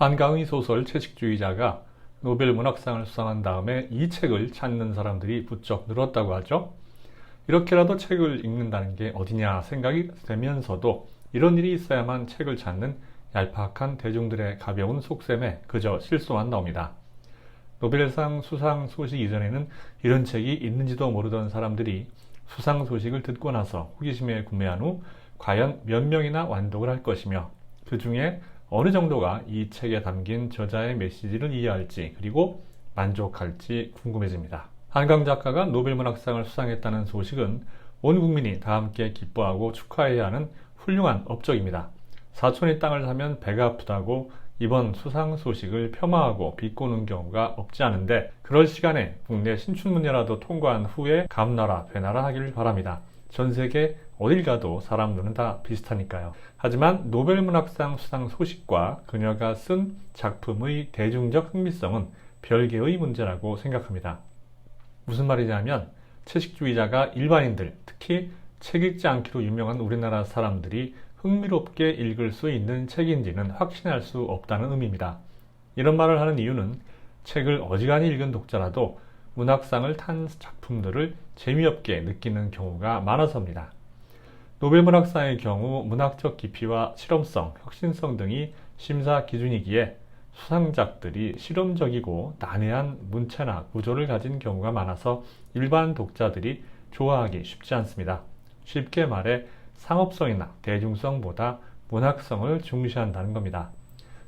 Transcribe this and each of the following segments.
한강의 소설 채식주의자가 노벨 문학상을 수상한 다음에 이 책을 찾는 사람들이 부쩍 늘었다고 하죠. 이렇게라도 책을 읽는다는 게 어디냐 생각이 되면서도 이런 일이 있어야만 책을 찾는 얄팍한 대중들의 가벼운 속셈에 그저 실수만 나옵니다. 노벨상 수상 소식 이전에는 이런 책이 있는지도 모르던 사람들이 수상 소식을 듣고 나서 호기심에 구매한 후 과연 몇 명이나 완독을 할 것이며 그 중에 어느 정도가 이 책에 담긴 저자의 메시지를 이해할지 그리고 만족할지 궁금해집니다. 한강 작가가 노벨 문학상을 수상했다는 소식은 온 국민이 다 함께 기뻐하고 축하해야 하는 훌륭한 업적입니다. 사촌이 땅을 사면 배가 아프다고 이번 수상 소식을 폄하하고 비꼬는 경우가 없지 않은데 그럴 시간에 국내 신춘문예라도 통과한 후에 감나라 배나라 하기를 바랍니다. 전 세계 어딜 가도 사람 눈은 다 비슷하니까요. 하지만 노벨 문학상 수상 소식과 그녀가 쓴 작품의 대중적 흥미성은 별개의 문제라고 생각합니다. 무슨 말이냐면 채식주의자가 일반인들, 특히 책 읽지 않기로 유명한 우리나라 사람들이 흥미롭게 읽을 수 있는 책인지는 확신할 수 없다는 의미입니다. 이런 말을 하는 이유는 책을 어지간히 읽은 독자라도 문학상을 탄 작품들을 재미없게 느끼는 경우가 많아서입니다. 노벨 문학상의 경우 문학적 깊이와 실험성, 혁신성 등이 심사 기준이기에 수상작들이 실험적이고 난해한 문체나 구조를 가진 경우가 많아서 일반 독자들이 좋아하기 쉽지 않습니다. 쉽게 말해 상업성이나 대중성보다 문학성을 중시한다는 겁니다.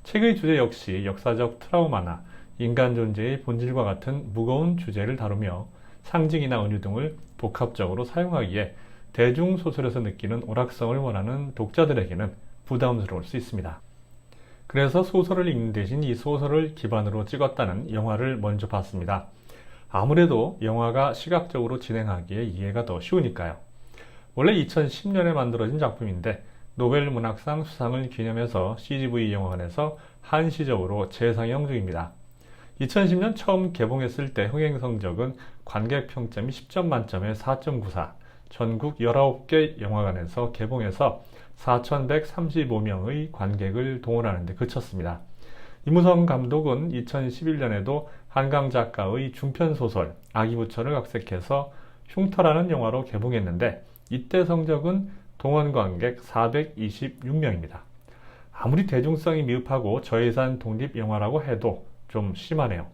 책의 주제 역시 역사적 트라우마나 인간 존재의 본질과 같은 무거운 주제를 다루며 상징이나 은유 등을 복합적으로 사용하기에 대중소설에서 느끼는 오락성을 원하는 독자들에게는 부담스러울 수 있습니다. 그래서 소설을 읽는 대신 이 소설을 기반으로 찍었다는 영화를 먼저 봤습니다. 아무래도 영화가 시각적으로 진행하기에 이해가 더 쉬우니까요. 원래 2010년에 만들어진 작품인데 노벨 문학상 수상을 기념해서 CGV 영화관에서 한시적으로 재상영 중입니다. 2010년 처음 개봉했을 때 흥행 성적은 관객 평점이 10점 만점에 4.94, 전국 19개 영화관에서 개봉해서 4,135명의 관객을 동원하는 데 그쳤습니다. 이무성 감독은 2011년에도 한강 작가의 중편소설 아기부처를 각색해서 흉터라는 영화로 개봉했는데 이때 성적은 동원 관객 426명입니다. 아무리 대중성이 미흡하고 저예산 독립영화라고 해도 좀 심하네요.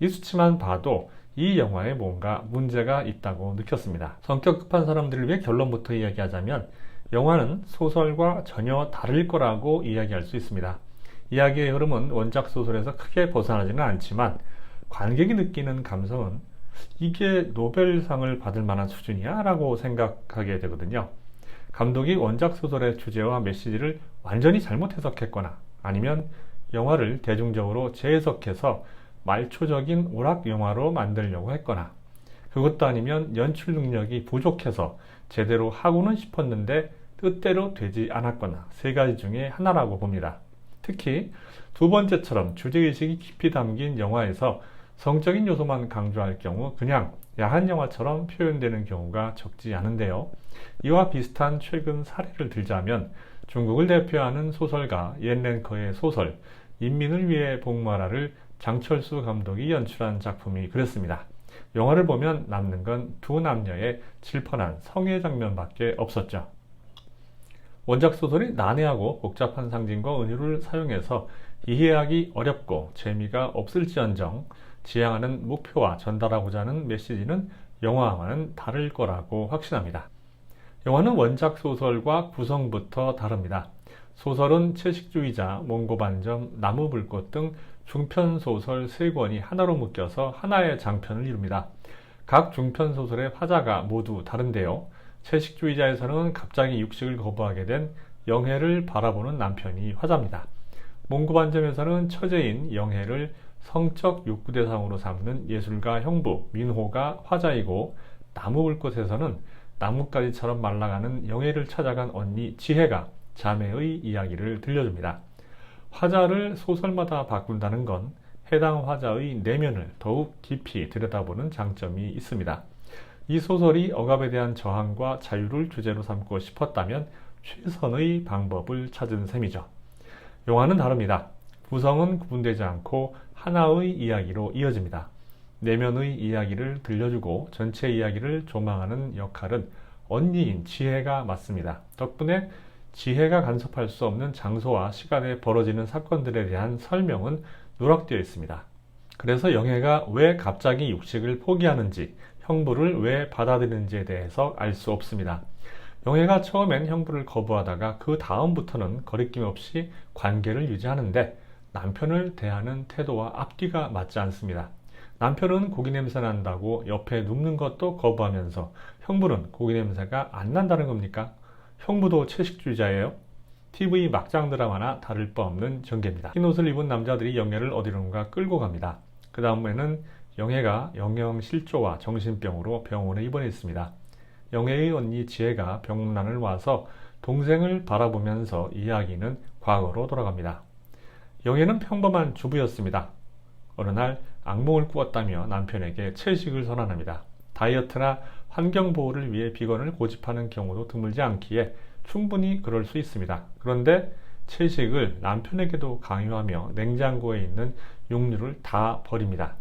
이 수치만 봐도 이 영화에 뭔가 문제가 있다고 느꼈습니다. 성격 급한 사람들을 위해 결론부터 이야기하자면 영화는 소설과 전혀 다를 거라고 이야기할 수 있습니다. 이야기의 흐름은 원작 소설에서 크게 벗어나지는 않지만 관객이 느끼는 감성은 이게 노벨상을 받을 만한 수준이야? 라고 생각하게 되거든요. 감독이 원작 소설의 주제와 메시지를 완전히 잘못 해석했거나 아니면 영화를 대중적으로 재해석해서 말초적인 오락 영화로 만들려고 했거나 그것도 아니면 연출 능력이 부족해서 제대로 하고는 싶었는데 뜻대로 되지 않았거나 세 가지 중에 하나라고 봅니다. 특히 두 번째처럼 주제의식이 깊이 담긴 영화에서 성적인 요소만 강조할 경우 그냥 야한 영화처럼 표현되는 경우가 적지 않은데요. 이와 비슷한 최근 사례를 들자면 중국을 대표하는 소설가 옌랭커의 소설 인민을 위해 복무하라를 장철수 감독이 연출한 작품이 그랬습니다. 영화를 보면 남는 건 두 남녀의 질펀한 성애 장면밖에 없었죠. 원작 소설이 난해하고 복잡한 상징과 은유를 사용해서 이해하기 어렵고 재미가 없을지언정 지향하는 목표와 전달하고자 하는 메시지는 영화와는 다를 거라고 확신합니다. 영화는 원작 소설과 구성부터 다릅니다. 소설은 채식주의자, 몽고반점, 나무불꽃 등 중편소설 3권이 하나로 묶여서 하나의 장편을 이룹니다. 각 중편소설의 화자가 모두 다른데요. 채식주의자에서는 갑자기 육식을 거부하게 된 영애를 바라보는 남편이 화자입니다. 몽고반점에서는 처제인 영애를 성적 욕구 대상으로 삼는 예술가 형부 민호가 화자이고 나무불꽃에서는 나뭇가지처럼 말라가는 영애를 찾아간 언니 지혜가 자매의 이야기를 들려줍니다. 화자를 소설마다 바꾼다는 건 해당 화자의 내면을 더욱 깊이 들여다보는 장점이 있습니다. 이 소설이 억압에 대한 저항과 자유를 주제로 삼고 싶었다면 최선의 방법을 찾은 셈이죠. 영화는 다릅니다. 구성은 구분되지 않고 하나의 이야기로 이어집니다. 내면의 이야기를 들려주고 전체 이야기를 조망하는 역할은 언니인 지혜가 맡습니다. 덕분에 지혜가 간섭할 수 없는 장소와 시간에 벌어지는 사건들에 대한 설명은 누락되어 있습니다. 그래서 영애가 왜 갑자기 육식을 포기하는지, 형부를 왜 받아들이는지에 대해서 알 수 없습니다. 영애가 처음엔 형부를 거부하다가 그 다음부터는 거리낌 없이 관계를 유지하는데 남편을 대하는 태도와 앞뒤가 맞지 않습니다. 남편은 고기 냄새 난다고 옆에 눕는 것도 거부하면서 형부는 고기 냄새가 안 난다는 겁니까? 형부도 채식주의자예요? TV 막장 드라마나 다를 바 없는 전개입니다. 흰 옷을 입은 남자들이 영애를 어디론가 끌고 갑니다. 그 다음에는 영애가 영양실조와 정신병으로 병원에 입원했습니다. 영애의 언니 지혜가 병문안을 와서 동생을 바라보면서 이야기는 과거로 돌아갑니다. 영애는 평범한 주부였습니다. 어느 날 악몽을 꾸었다며 남편에게 채식을 선언합니다. 다이어트나 환경보호를 위해 비건을 고집하는 경우도 드물지 않기에 충분히 그럴 수 있습니다. 그런데 채식을 남편에게도 강요하며 냉장고에 있는 육류를 다 버립니다.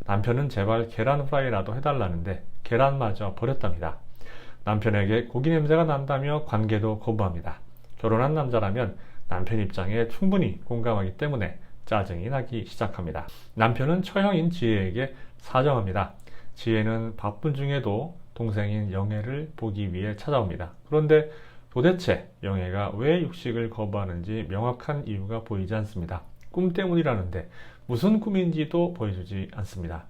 남편은 제발 계란 후라이라도 해달라는데 계란마저 버렸답니다. 남편에게 고기 냄새가 난다며 관계도 거부합니다. 결혼한 남자라면 남편 입장에 충분히 공감하기 때문에 짜증이 나기 시작합니다. 남편은 처형인 지혜에게 사정합니다. 지혜는 바쁜 중에도 동생인 영애를 보기 위해 찾아옵니다. 그런데 도대체 영애가 왜 육식을 거부하는지 명확한 이유가 보이지 않습니다. 꿈 때문이라는데 무슨 꿈인지도 보여주지 않습니다.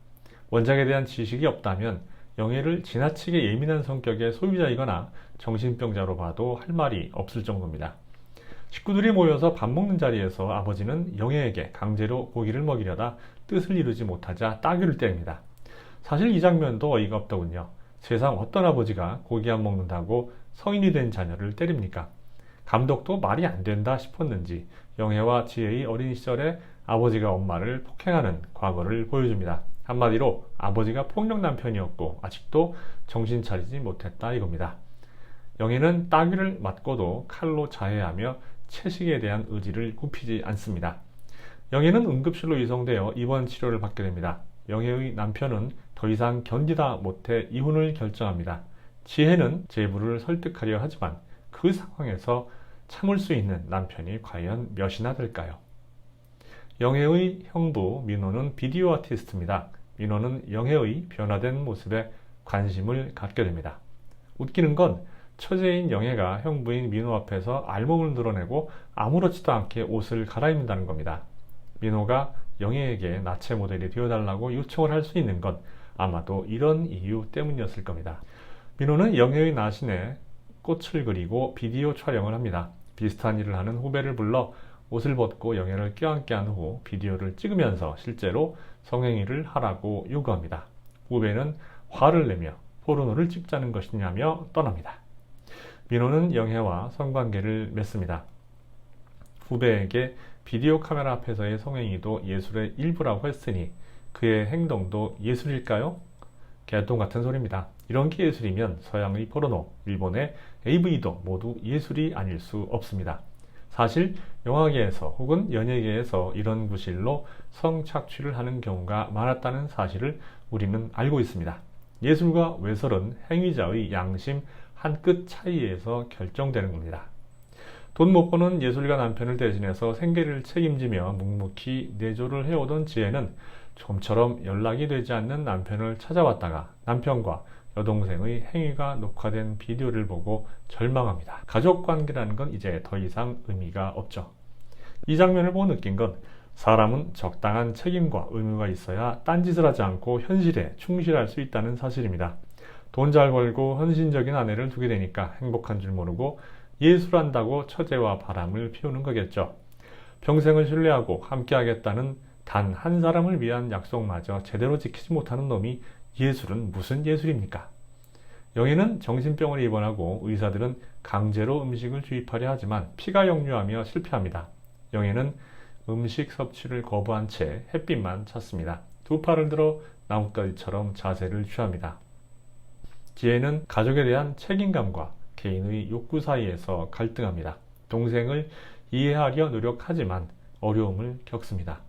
원작에 대한 지식이 없다면 영애를 지나치게 예민한 성격의 소유자이거나 정신병자로 봐도 할 말이 없을 정도입니다. 식구들이 모여서 밥 먹는 자리에서 아버지는 영애에게 강제로 고기를 먹이려다 뜻을 이루지 못하자 따귀를 때립니다. 사실 이 장면도 어이가 없더군요. 세상 어떤 아버지가 고기 안 먹는다고 성인이 된 자녀를 때립니까? 감독도 말이 안 된다 싶었는지 영애와 지혜의 어린 시절에 아버지가 엄마를 폭행하는 과거를 보여줍니다. 한마디로 아버지가 폭력 남편이었고 아직도 정신 차리지 못했다 이겁니다. 영애는 따귀를 맞고도 칼로 자해하며 채식에 대한 의지를 굽히지 않습니다. 영애는 응급실로 이송되어 입원 치료를 받게 됩니다. 영애의 남편은 더 이상 견디다 못해 이혼을 결정합니다. 지혜는 제부를 설득하려 하지만 그 상황에서 참을 수 있는 남편이 과연 몇이나 될까요? 영애의 형부 민호는 비디오 아티스트입니다. 민호는 영애의 변화된 모습에 관심을 갖게 됩니다. 웃기는 건 처제인 영애가 형부인 민호 앞에서 알몸을 드러내고 아무렇지도 않게 옷을 갈아입는다는 겁니다. 민호가 영애에게 나체 모델이 되어달라고 요청을 할 수 있는 건 아마도 이런 이유 때문이었을 겁니다. 민호는 영애의 나신에 꽃을 그리고 비디오 촬영을 합니다. 비슷한 일을 하는 후배를 불러 옷을 벗고 영애를 껴안게 한 후 비디오를 찍으면서 실제로 성행위를 하라고 요구합니다. 후배는 화를 내며 포르노를 찍자는 것이냐며 떠납니다. 민호는 영애와 성관계를 맺습니다. 후배에게 비디오 카메라 앞에서의 성행위도 예술의 일부라고 했으니 그의 행동도 예술일까요? 개똥 같은 소리입니다. 이런 게 예술이면 서양의 포르노, 일본의 AV도 모두 예술이 아닐 수 없습니다. 사실 영화계에서 혹은 연예계에서 이런 구실로 성착취를 하는 경우가 많았다는 사실을 우리는 알고 있습니다. 예술과 외설은 행위자의 양심 한 끗 차이에서 결정되는 겁니다. 돈 못 버는 예술가 남편을 대신해서 생계를 책임지며 묵묵히 내조를 해오던 지혜는 좀처럼 연락이 되지 않는 남편을 찾아왔다가 남편과 여동생의 행위가 녹화된 비디오를 보고 절망합니다. 가족관계라는 건 이제 더 이상 의미가 없죠. 이 장면을 보고 느낀 건 사람은 적당한 책임과 의무가 있어야 딴짓을 하지 않고 현실에 충실할 수 있다는 사실입니다. 돈 잘 벌고 헌신적인 아내를 두게 되니까 행복한 줄 모르고 예술한다고 처제와 바람을 피우는 거겠죠. 평생을 신뢰하고 함께하겠다는 단 한 사람을 위한 약속마저 제대로 지키지 못하는 놈이 예술은 무슨 예술입니까? 영애는 정신병원에 입원하고 의사들은 강제로 음식을 주입하려 하지만 피가 역류하며 실패합니다. 영애는 음식 섭취를 거부한 채 햇빛만 찾습니다. 두 팔을 들어 나뭇가지처럼 자세를 취합니다. 지혜는 가족에 대한 책임감과 개인의 욕구 사이에서 갈등합니다. 동생을 이해하려 노력하지만 어려움을 겪습니다.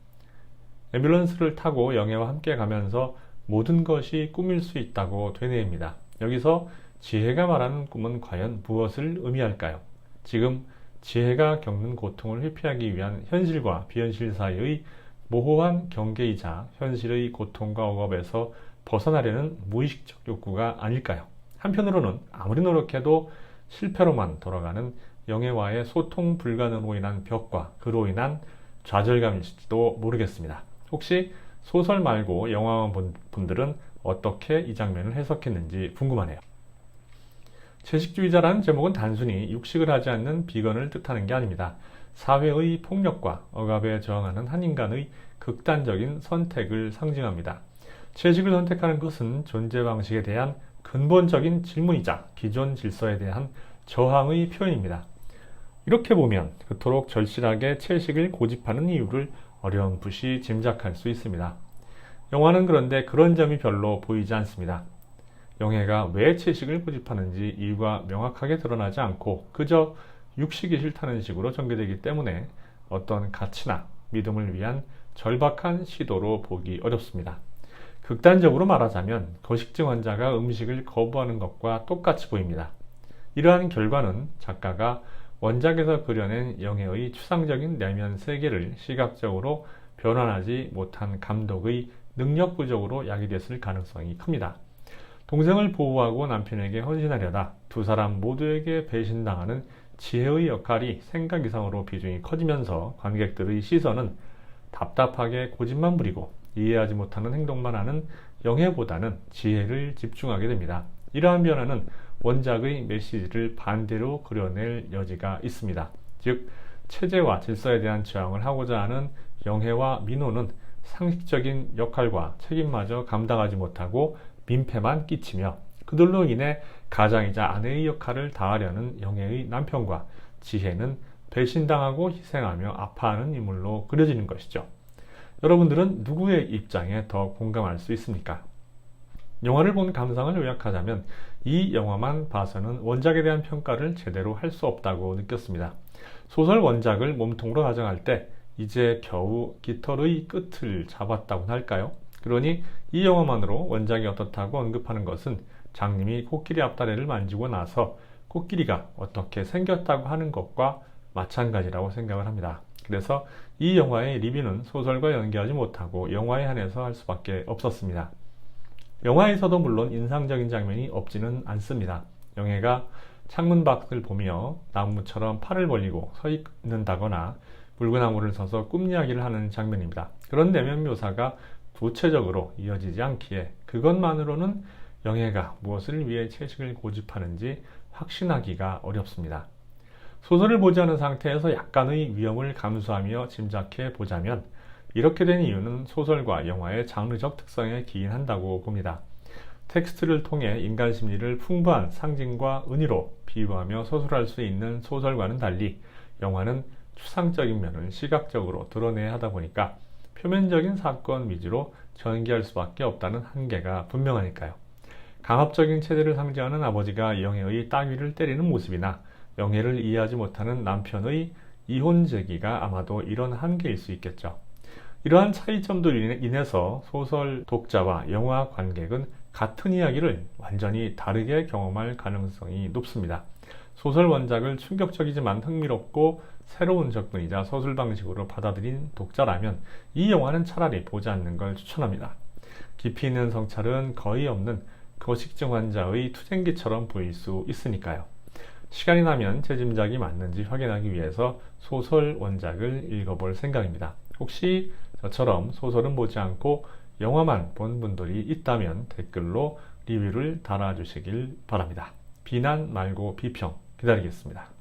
앰뷸런스를 타고 영애와 함께 가면서 모든 것이 꿈일 수 있다고 되뇌입니다. 여기서 지혜가 말하는 꿈은 과연 무엇을 의미할까요? 지금 지혜가 겪는 고통을 회피하기 위한 현실과 비현실 사이의 모호한 경계이자 현실의 고통과 억압에서 벗어나려는 무의식적 욕구가 아닐까요? 한편으로는 아무리 노력해도 실패로만 돌아가는 영애와의 소통 불가능으로 인한 벽과 그로 인한 좌절감일지도 모르겠습니다. 혹시 소설 말고 영화만 본 분들은 어떻게 이 장면을 해석했는지 궁금하네요. 채식주의자라는 제목은 단순히 육식을 하지 않는 비건을 뜻하는 게 아닙니다. 사회의 폭력과 억압에 저항하는 한 인간의 극단적인 선택을 상징합니다. 채식을 선택하는 것은 존재 방식에 대한 근본적인 질문이자 기존 질서에 대한 저항의 표현입니다. 이렇게 보면 그토록 절실하게 채식을 고집하는 이유를 어렴풋이 짐작할 수 있습니다. 영화는 그런데 그런 점이 별로 보이지 않습니다. 영애가 왜 채식을 고집하는지 이유가 명확하게 드러나지 않고 그저 육식이 싫다는 식으로 전개되기 때문에 어떤 가치나 믿음을 위한 절박한 시도로 보기 어렵습니다. 극단적으로 말하자면 거식증 환자가 음식을 거부하는 것과 똑같이 보입니다. 이러한 결과는 작가가 원작에서 그려낸 영애의 추상적인 내면 세계를 시각적으로 변환하지 못한 감독의 능력 부족으로 야기됐을 가능성이 큽니다. 동생을 보호하고 남편에게 헌신하려다 두 사람 모두에게 배신당하는 지혜의 역할이 생각 이상으로 비중이 커지면서 관객들의 시선은 답답하게 고집만 부리고 이해하지 못하는 행동만 하는 영애보다는 지혜를 집중하게 됩니다. 이러한 변화는 원작의 메시지를 반대로 그려낼 여지가 있습니다. 즉, 체제와 질서에 대한 저항을 하고자 하는 영애와 민호는 상식적인 역할과 책임마저 감당하지 못하고 민폐만 끼치며 그들로 인해 가장이자 아내의 역할을 다하려는 영애의 남편과 지혜는 배신당하고 희생하며 아파하는 인물로 그려지는 것이죠. 여러분들은 누구의 입장에 더 공감할 수 있습니까? 영화를 본 감상을 요약하자면 이 영화만 봐서는 원작에 대한 평가를 제대로 할 수 없다고 느꼈습니다. 소설 원작을 몸통으로 가정할 때 이제 겨우 깃털의 끝을 잡았다고 할까요? 그러니 이 영화만으로 원작이 어떻다고 언급하는 것은 장님이 코끼리 앞다리를 만지고 나서 코끼리가 어떻게 생겼다고 하는 것과 마찬가지라고 생각을 합니다. 그래서 이 영화의 리뷰는 소설과 연계하지 못하고 영화에 한해서 할 수밖에 없었습니다. 영화에서도 물론 인상적인 장면이 없지는 않습니다. 영애가 창문 밖을 보며 나무처럼 팔을 벌리고 서 있는다거나 물구나무를 서서 꿈 이야기를 하는 장면입니다. 그런 내면 묘사가 구체적으로 이어지지 않기에 그것만으로는 영애가 무엇을 위해 채식을 고집하는지 확신하기가 어렵습니다. 소설을 보지 않은 상태에서 약간의 위험을 감수하며 짐작해 보자면 이렇게 된 이유는 소설과 영화의 장르적 특성에 기인한다고 봅니다. 텍스트를 통해 인간 심리를 풍부한 상징과 은유로 비유하며 서술할 수 있는 소설과는 달리 영화는 추상적인 면을 시각적으로 드러내야 하다 보니까 표면적인 사건 위주로 전개할 수밖에 없다는 한계가 분명하니까요. 강압적인 체제를 상징하는 아버지가 영애의 따귀를 때리는 모습이나 영애를 이해하지 못하는 남편의 이혼 제기가 아마도 이런 한계일 수 있겠죠. 이러한 차이점도 인해서 소설 독자와 영화 관객은 같은 이야기를 완전히 다르게 경험할 가능성이 높습니다. 소설 원작을 충격적이지만 흥미롭고 새로운 접근이자 서술 방식으로 받아들인 독자라면 이 영화는 차라리 보지 않는 걸 추천합니다. 깊이 있는 성찰은 거의 없는 거식증 환자의 투쟁기처럼 보일 수 있으니까요. 시간이 나면 제 짐작이 맞는지 확인하기 위해서 소설 원작을 읽어볼 생각입니다. 혹시 저처럼 소설은 보지 않고 영화만 본 분들이 있다면 댓글로 리뷰를 달아주시길 바랍니다. 비난 말고 비평 기다리겠습니다.